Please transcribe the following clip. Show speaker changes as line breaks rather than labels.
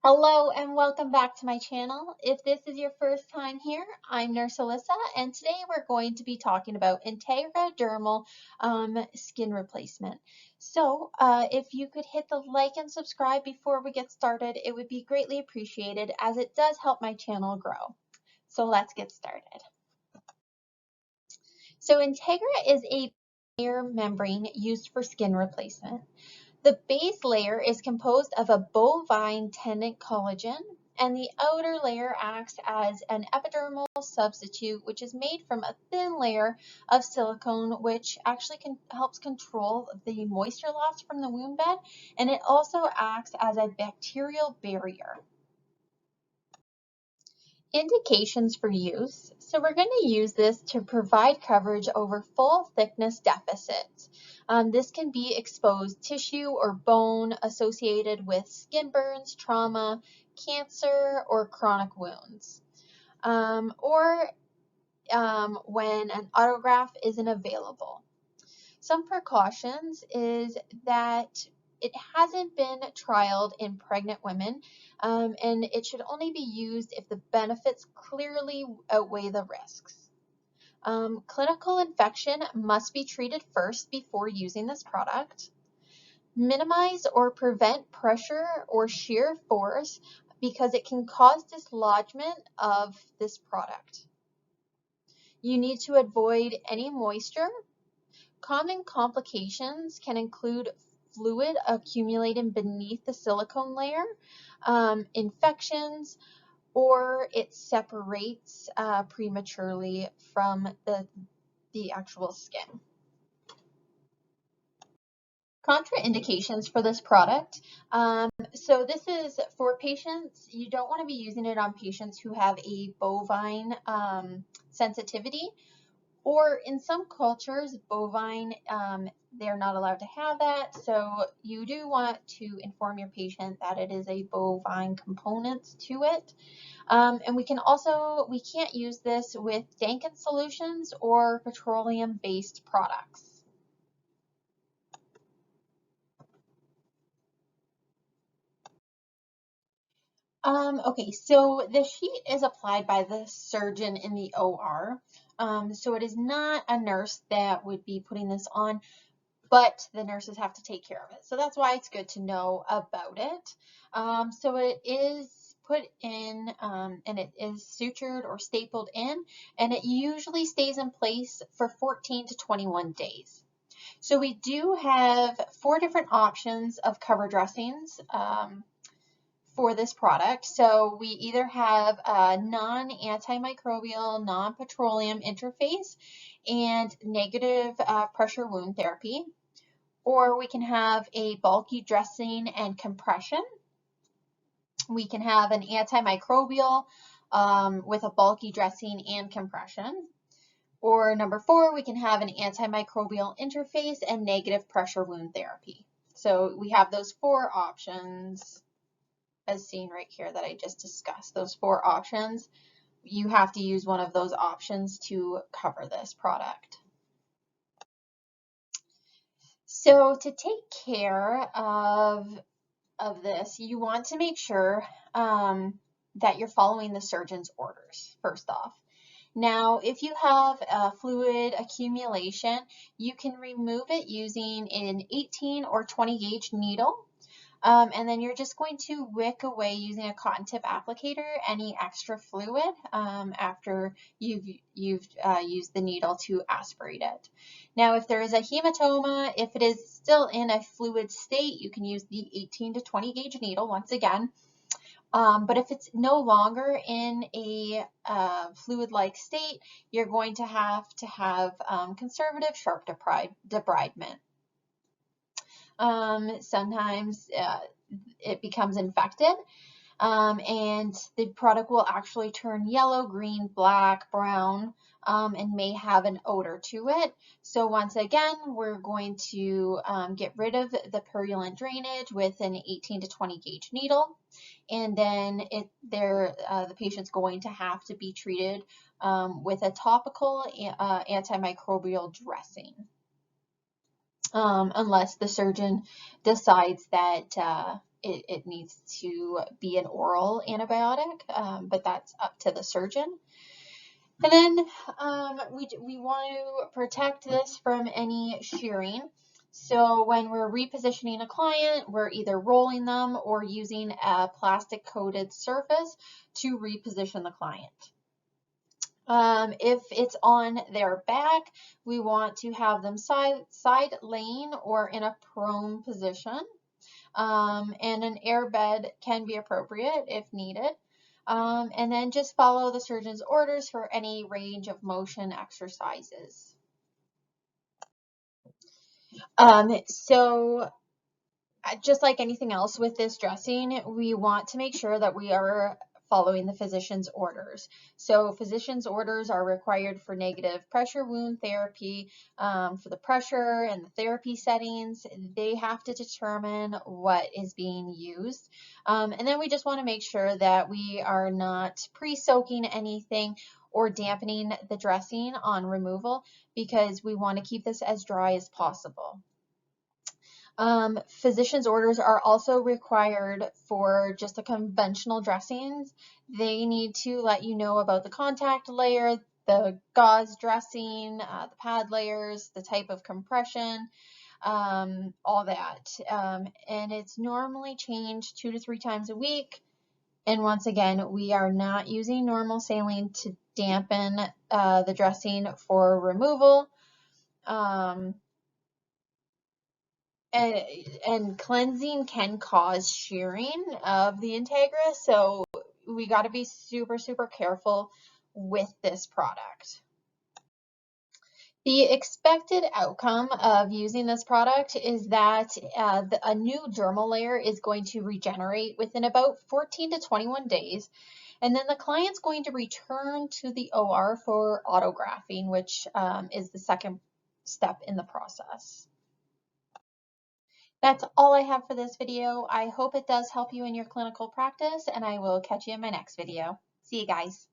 Hello and welcome back to my channel. If this is your first time here, I'm Nurse Alyssa, and today we're going to be talking about Integra dermal skin replacement. So if you could hit the like and subscribe before we get started, it would be greatly appreciated as it does help my channel grow. So let's get started. So Integra is a layer membrane used for skin replacement. The base layer is composed of a bovine tendon collagen, and the outer layer acts as an epidermal substitute, which is made from a thin layer of silicone, which actually helps control the moisture loss from the wound bed, and it also acts as a bacterial barrier. Indications for use. So we're going to use this to provide coverage over full thickness deficits. This can be exposed tissue or bone associated with skin burns, trauma, cancer, or chronic wounds. Or when an autograft isn't available. Some precautions is that it hasn't been trialed in pregnant women, and it should only be used if the benefits clearly outweigh the risks. Clinical infection must be treated first before using this product. Minimize or prevent pressure or shear force because it can cause dislodgement of this product. You need to avoid any moisture. Common complications can include fluid accumulating beneath the silicone layer, infections, or it separates prematurely from the actual skin. Contraindications for this product. So this is for patients, you don't want to be using it on patients who have a bovine sensitivity. Or in some cultures, bovine, they're not allowed to have that. So you do want to inform your patient that it is a bovine component to it. And we can't use this with Dankin solutions or petroleum-based products. Okay, so the sheet is applied by the surgeon in the OR. So it is not a nurse that would be putting this on, but the nurses have to take care of it. So that's why it's good to know about it. So it is put in and it is sutured or stapled in, and it usually stays in place for 14 to 21 days. So we do have 4 different options of cover dressings for this product. So we either have a non-antimicrobial, non-petroleum interface and negative pressure wound therapy, or we can have a bulky dressing and compression. We can have an antimicrobial with a bulky dressing and compression. Or number 4, we can have an antimicrobial interface and negative pressure wound therapy. So we have those 4 options as seen right here that I just discussed. Those 4 options, you have to use one of those options to cover this product. So to take care of this, you want to make sure that you're following the surgeon's orders, first off. Now, if you have a fluid accumulation, you can remove it using an 18 or 20 gauge needle. And then you're just going to wick away using a cotton tip applicator any extra fluid after you've used the needle to aspirate it. Now, if there is a hematoma, if it is still in a fluid state, you can use the 18 to 20 gauge needle once again. But if it's no longer in a fluid-like state, you're going to have conservative sharp debridement. Sometimes it becomes infected and the product will actually turn yellow, green, black, brown, and may have an odor to it. So once again, we're going to get rid of the purulent drainage with an 18 to 20 gauge needle, and then the patient's going to have to be treated with a topical antimicrobial dressing. Unless the surgeon decides that it needs to be an oral antibiotic, but that's up to the surgeon. And then we want to protect this from any shearing. So when we're repositioning a client, we're either rolling them or using a plastic coated surface to reposition the client. If it's on their back, we want to have them side laying or in a prone position. And an airbed can be appropriate if needed. And then just follow the surgeon's orders for any range of motion exercises. So just like anything else with this dressing, we want to make sure that we are following the physician's orders. So physician's orders are required for negative pressure wound therapy, for the pressure and the therapy settings. They have to determine what is being used. And then we just want to make sure that we are not pre-soaking anything or dampening the dressing on removal, because we want to keep this as dry as possible. Physician's orders are also required for just the conventional dressings. They need to let you know about the contact layer, the gauze dressing, the pad layers, the type of compression, all that. And it's normally changed 2 to 3 times a week. And once again, we are not using normal saline to dampen the dressing for removal. And cleansing can cause shearing of the Integra, so we got to be super, super careful with this product. The expected outcome of using this product is that a new dermal layer is going to regenerate within about 14 to 21 days, and then the client's going to return to the OR for autografting, which is the second step in the process. That's all I have for this video. I hope it does help you in your clinical practice, and I will catch you in my next video. See you guys.